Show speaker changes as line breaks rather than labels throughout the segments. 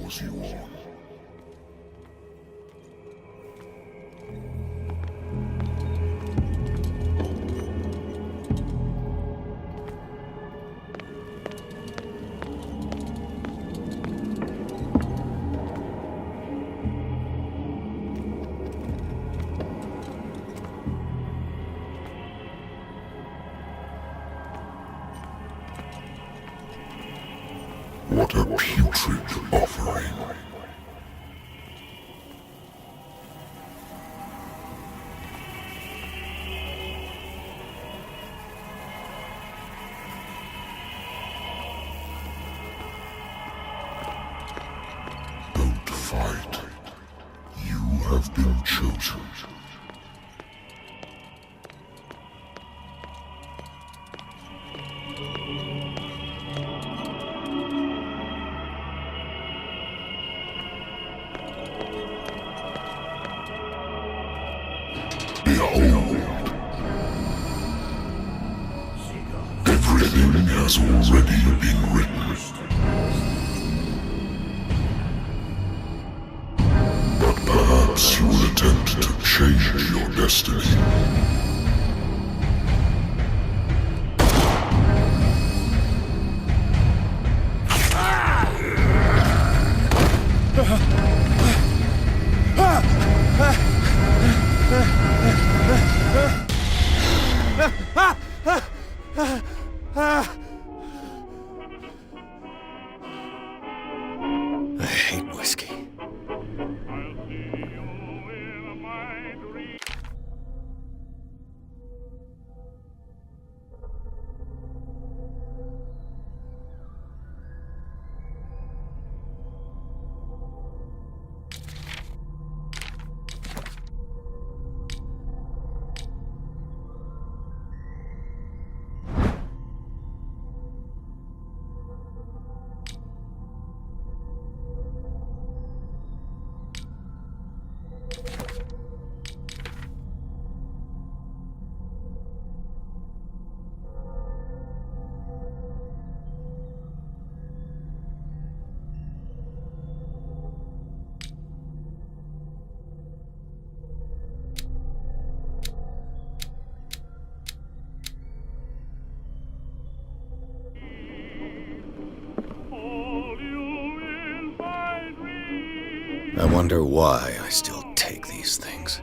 draws you on. What a putrid offering. Don't fight. You have been chosen. Behold! Everything has already been written. But perhaps you will attempt to change your destiny.
I hate whiskey. I wonder why I still take these things.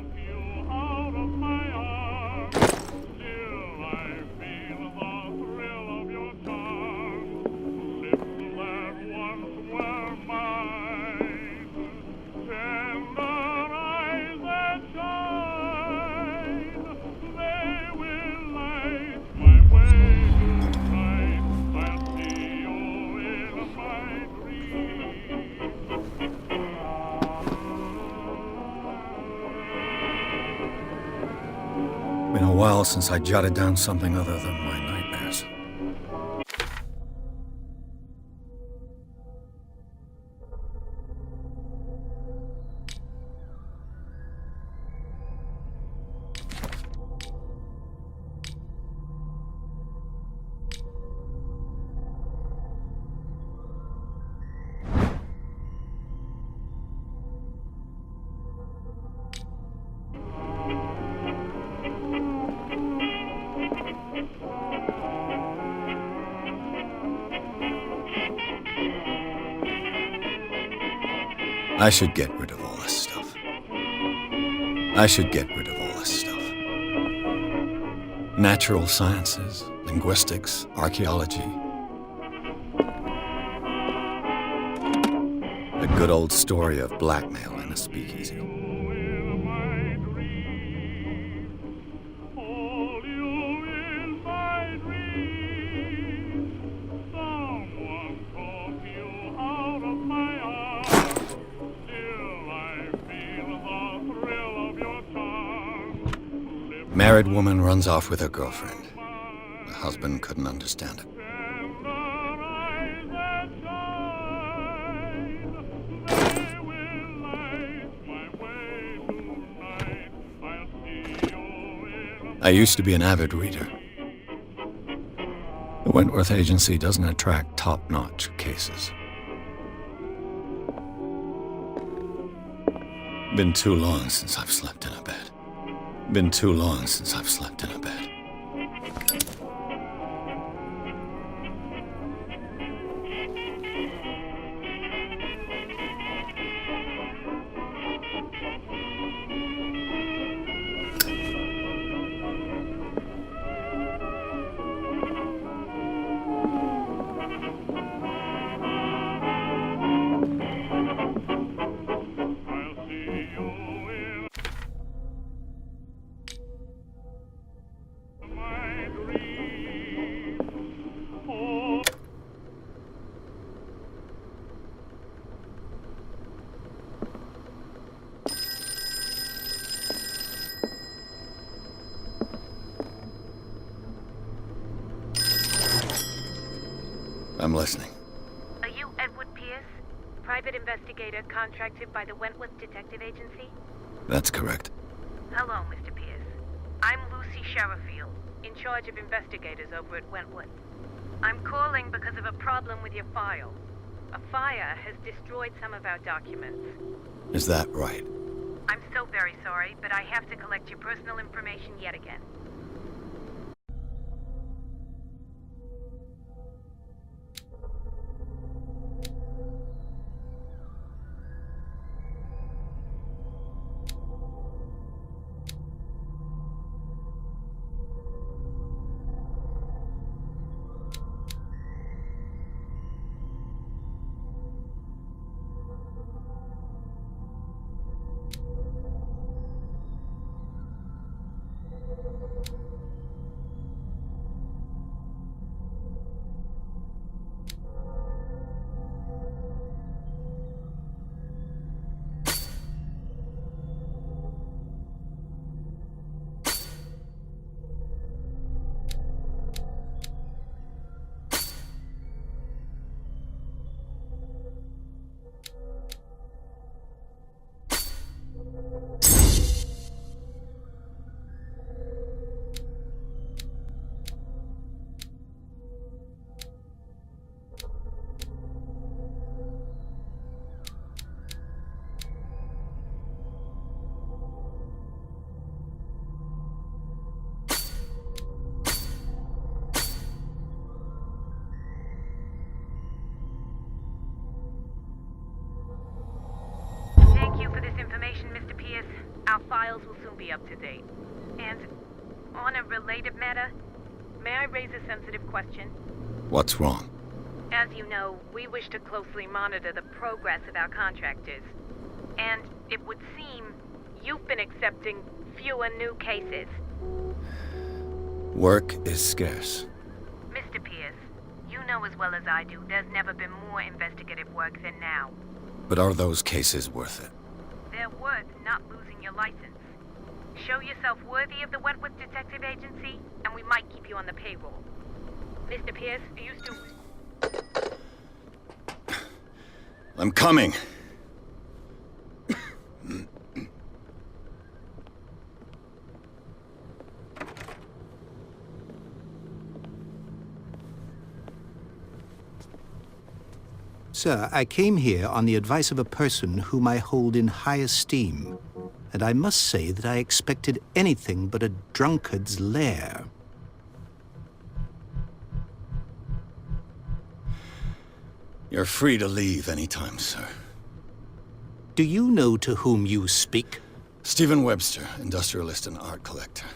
Been a while since I jotted down something other than my nightmares. I should get rid of all this stuff. I should get rid of all this stuff. Natural sciences, linguistics, archaeology. A good old story of blackmail in a speakeasy. Married woman runs off with her girlfriend. The husband couldn't understand it. I used to be an avid reader. The Wentworth Agency doesn't attract top-notch cases. Been too long since I've slept in a bed. Been too long since I've slept in a bed. I'm listening.
Are you Edward Pierce, private investigator contracted by the Wentworth Detective Agency?
That's correct.
Hello, Mr. Pierce. I'm Lucy Sherifield, in charge of investigators over at Wentworth. I'm calling because of a problem with your file. A fire has destroyed some of our documents.
Is that right?
I'm so very sorry, but I have to collect your personal information yet again. Thank you for this information, Mr. Pierce. Our files will soon be up to date. And on a related matter, may I raise a sensitive question?
What's wrong?
As you know, we wish to closely monitor the progress of our contractors. And it would seem you've been accepting fewer new cases.
Work is scarce.
Mr. Pierce, you know as well as I do there's never been more investigative work than now.
But are those cases worth it?
They're worth not losing your license. Show yourself worthy of the Wentworth Detective Agency, and we might keep you on the payroll. Mr. Pierce, are you still...
I'm coming.
Sir, I came here on the advice of a person whom I hold in high esteem, and I must say that I expected anything but a drunkard's lair.
You're free to leave anytime, sir.
Do you know to whom you speak?
Stephen Webster, industrialist and art collector.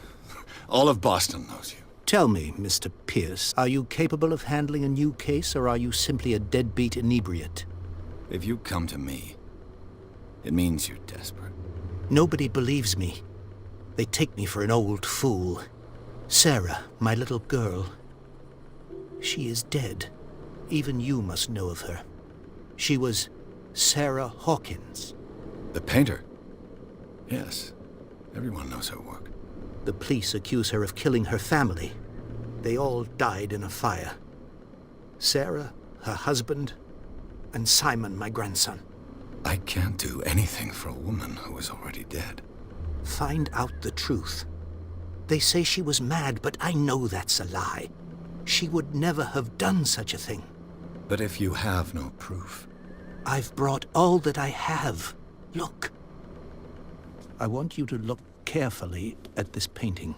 All of Boston knows you.
Tell me, Mr. Pierce, are you capable of handling a new case, or are you simply a deadbeat inebriate?
If you come to me, it means you're desperate.
Nobody believes me. They take me for an old fool. Sarah, my little girl, she is dead. Even you must know of her. She was Sarah Hawkins.
The painter? Yes. Everyone knows her work.
The police accuse her of killing her family. They all died in a fire. Sarah, her husband, and Simon, my grandson.
I can't do anything for a woman who is already dead.
Find out the truth. They say she was mad, but I know that's a lie. She would never have done such a thing.
But if you have no proof...
I've brought all that I have. Look. I want you to look carefully at this painting.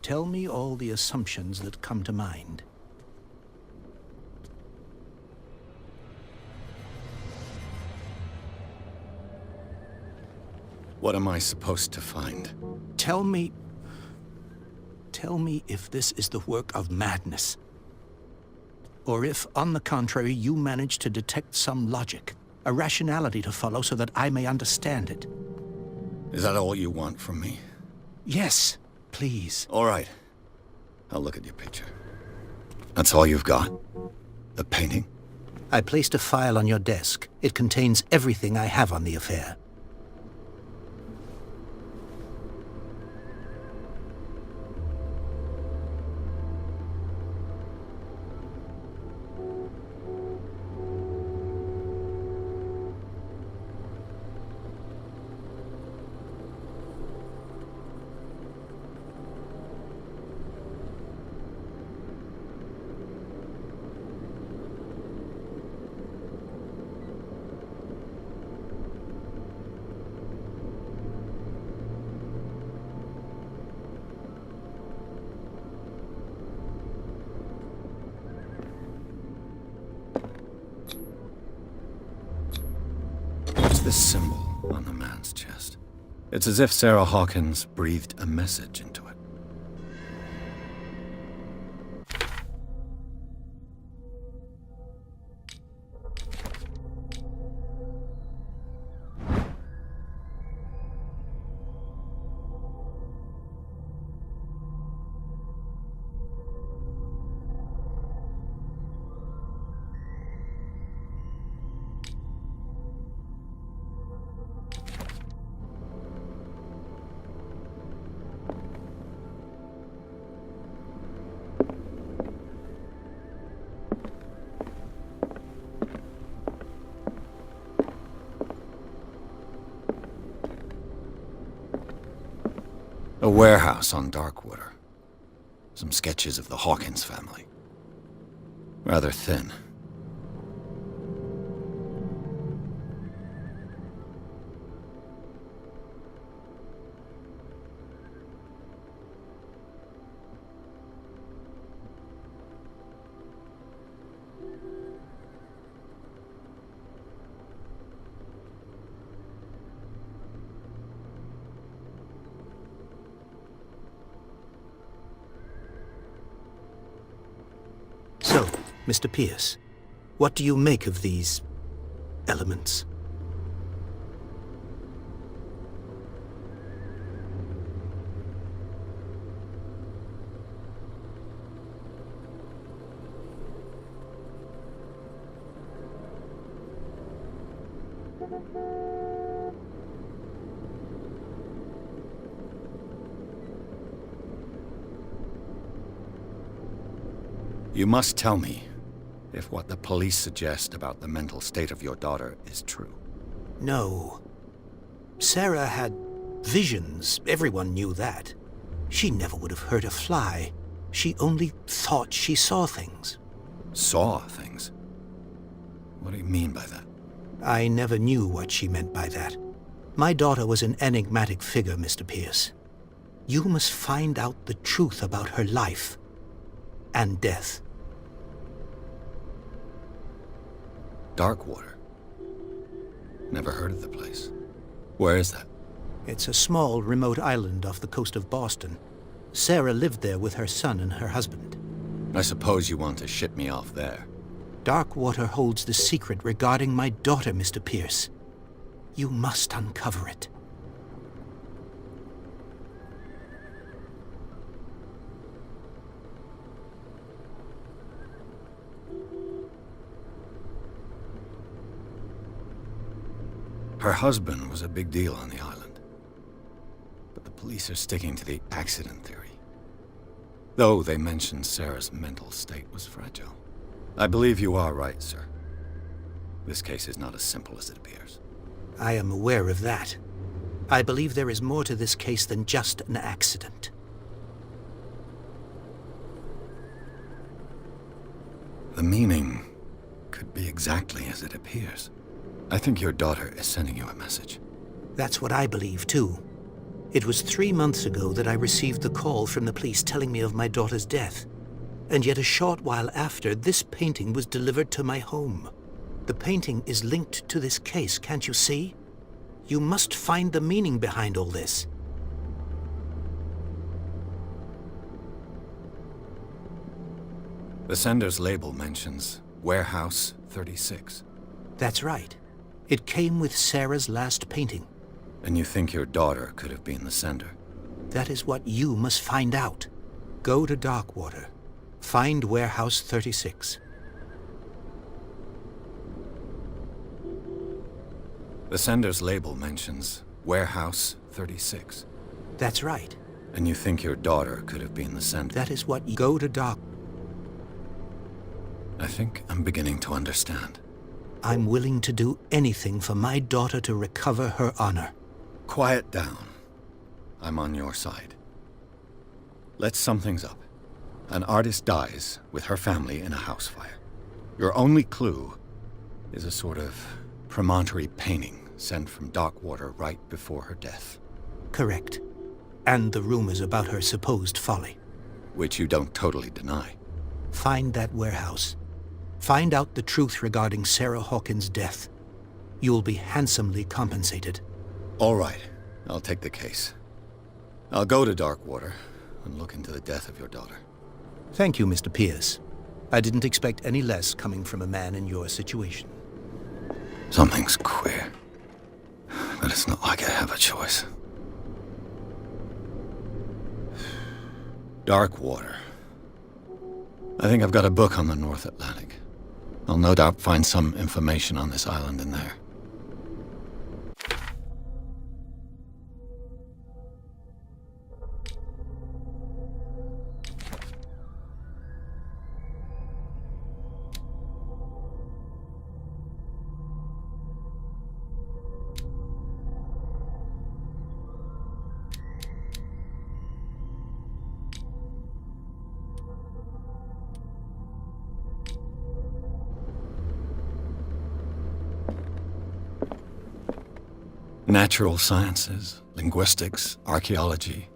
Tell me all the assumptions that come to mind.
What am I supposed to find?
Tell me if this is the work of madness. Or if, on the contrary, you manage to detect some logic, a rationality to follow so that I may understand it.
Is that all you want from me?
Yes, please.
All right. I'll look at your picture. That's all you've got? The painting?
I placed a file on your desk. It contains everything I have on the affair.
What's this symbol on the man's chest? It's as if Sarah Hawkins breathed a message into it. A warehouse on Darkwater. Some sketches of the Hawkins family. Rather thin.
So, Mr. Pierce, what do you make of these elements?
You must tell me if what the police suggest about the mental state of your daughter is true.
No. Sarah had visions. Everyone knew that. She never would have hurt a fly. She only thought she saw things.
Saw things? What do you mean by that?
I never knew what she meant by that. My daughter was an enigmatic figure, Mr. Pierce. You must find out the truth about her life and death.
Darkwater? Never heard of the place. Where is that?
It's a small, remote island off the coast of Boston. Sarah lived there with her son and her husband.
I suppose you want to ship me off there.
Darkwater holds the secret regarding my daughter, Mr. Pierce. You must uncover it.
Her husband was a big deal on the island. But the police are sticking to the accident theory. Though they mentioned Sarah's mental state was fragile. I believe you are right, sir. This case is not as simple as it appears.
I am aware of that. I believe there is more to this case than just an accident.
The meaning could be exactly as it appears. I think your daughter is sending you a message.
That's what I believe, too. It was 3 months ago that I received the call from the police telling me of my daughter's death. And yet a short while after, this painting was delivered to my home. The painting is linked to this case, can't you see? You must find the meaning behind all this.
The sender's label mentions Warehouse 36.
That's right. It came with Sarah's last painting.
And you think your daughter could have been the sender?
That is what you must find out. Go to Darkwater. Find Warehouse 36.
The sender's label mentions Warehouse 36.
That's right.
And you think your daughter could have been the sender?
That is what you... Go to Dark...
I think I'm beginning to understand.
I'm willing to do anything for my daughter to recover her honor.
Quiet down. I'm on your side. Let's sum things up. An artist dies with her family in a house fire. Your only clue is a sort of promontory painting sent from Darkwater right before her death.
Correct. And the rumors about her supposed folly.
Which you don't totally deny.
Find that warehouse. Find out the truth regarding Sarah Hawkins' death. You'll be handsomely compensated.
All right, I'll take the case. I'll go to Darkwater and look into the death of your daughter.
Thank you, Mr. Pierce. I didn't expect any less coming from a man in your situation.
Something's queer. But it's not like I have a choice. Darkwater. I think I've got a book on the North Atlantic. I'll no doubt find some information on this island in there. Natural sciences, linguistics, archaeology.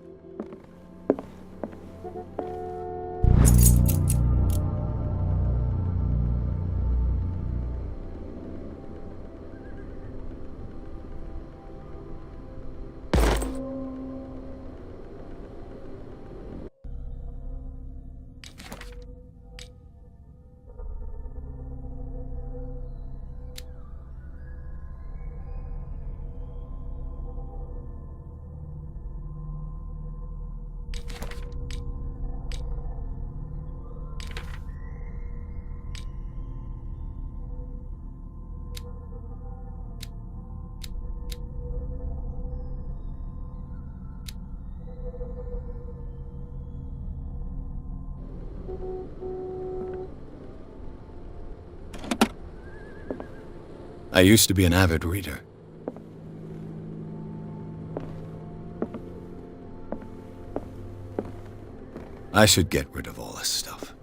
I used to be an avid reader. I should get rid of all this stuff.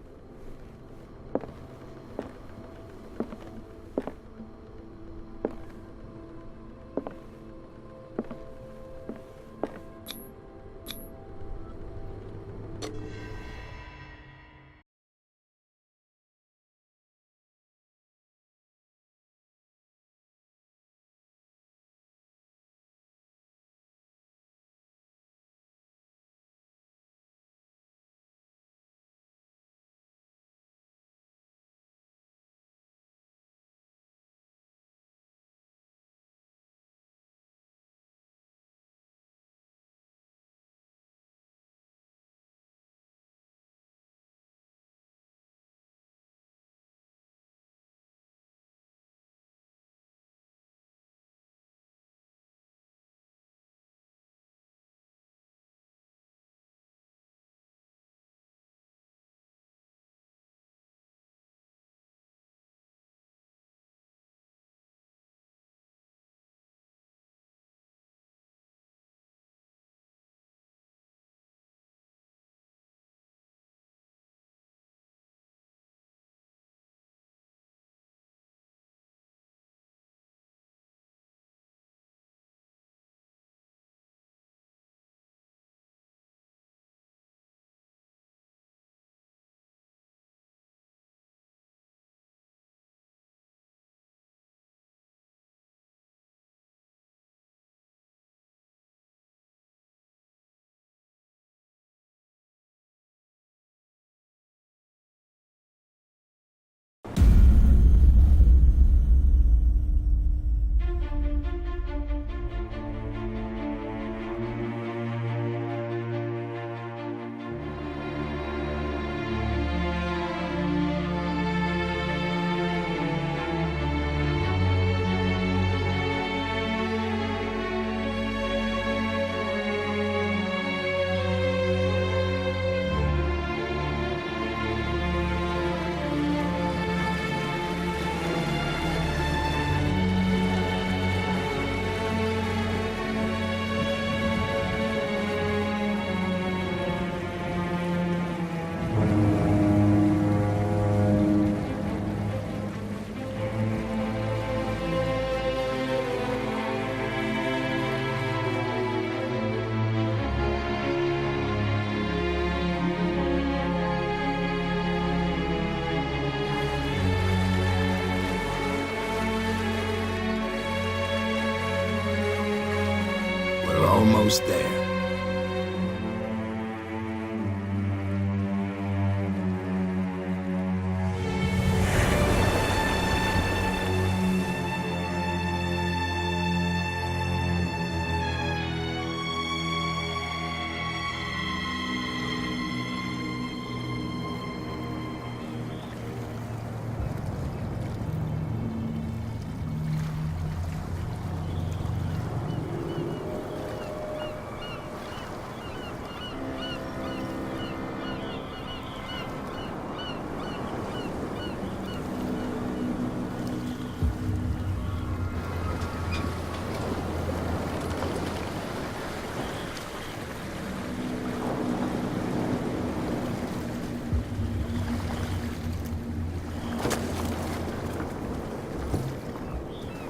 almost there.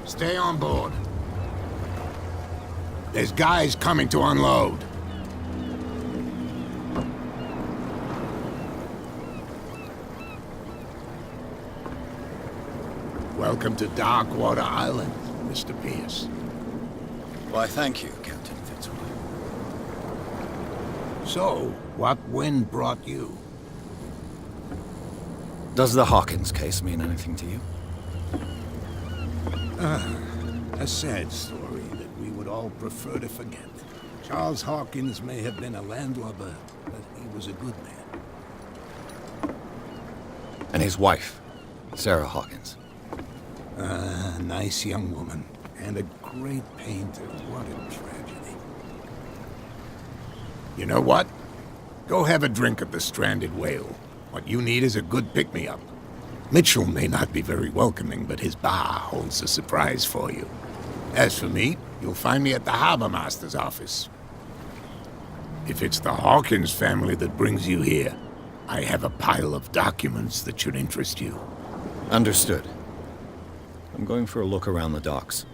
Stay on board. There's guys coming to unload. Welcome to Darkwater Island, Mr. Pierce.
Why, thank you, Captain Fitzroy.
So, what wind brought you?
Does the Hawkins case mean anything to you?
A sad story that we would all prefer to forget. Charles Hawkins may have been a landlubber, but he was a good man.
And his wife, Sarah Hawkins.
A nice young woman, and a great painter. What a tragedy. You know what? Go have a drink at the Stranded Whale. What you need is a good pick-me-up. Mitchell may not be very welcoming, but his bar holds a surprise for you. As for me, you'll find me at the Harbor Master's office. If it's the Hawkins family that brings you here, I have a pile of documents that should interest you.
Understood. I'm going for a look around the docks.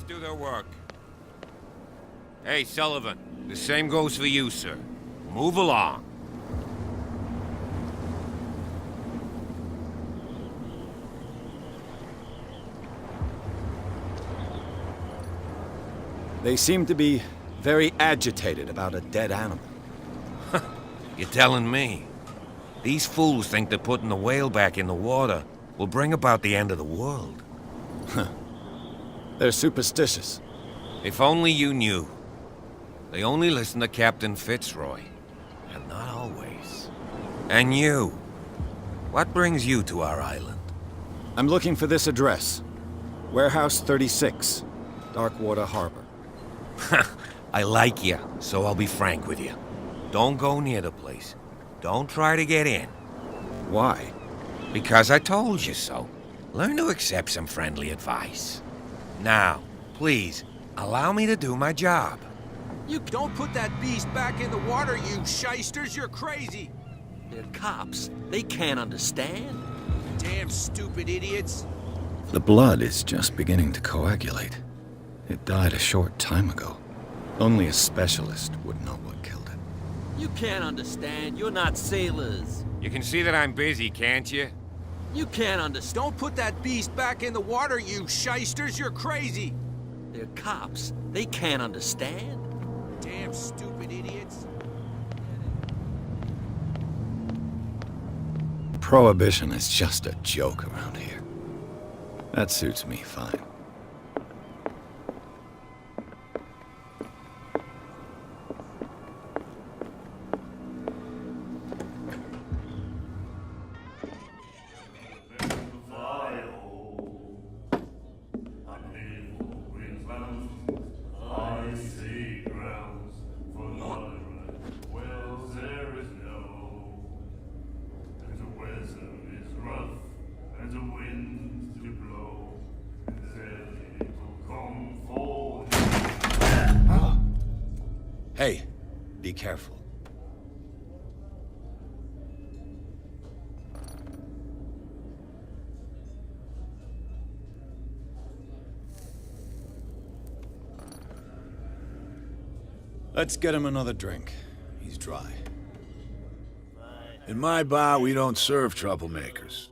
Do their work. Hey, Sullivan, the same goes for you, sir. Move along.
They seem to be very agitated about a dead animal.
You're telling me? These fools think that putting the whale back in the water will bring about the end of the world.
They're superstitious.
If only you knew. They only listen to Captain Fitzroy. And not always. And you. What brings you to our island?
I'm looking for this address. Warehouse 36, Darkwater Harbor.
I like you, so I'll be frank with you. Don't go near the place. Don't try to get in.
Why?
Because I told you so. Learn to accept some friendly advice. Now, please, allow me to do my job.
You don't put that beast back in the water, you shysters! You're crazy!
They're cops. They can't understand.
Damn stupid idiots!
The blood is just beginning to coagulate. It died a short time ago. Only a specialist would know what killed it.
You can't understand. You're not sailors.
You can see that I'm busy, can't you?
You can't understand.
Don't put that beast back in the water, you shysters! You're crazy!
They're cops. They can't understand.
Damn stupid idiots!
Prohibition is just a joke around here. That suits me fine. Hey, be careful. Let's get him another drink. He's dry.
In my bar, we don't serve troublemakers.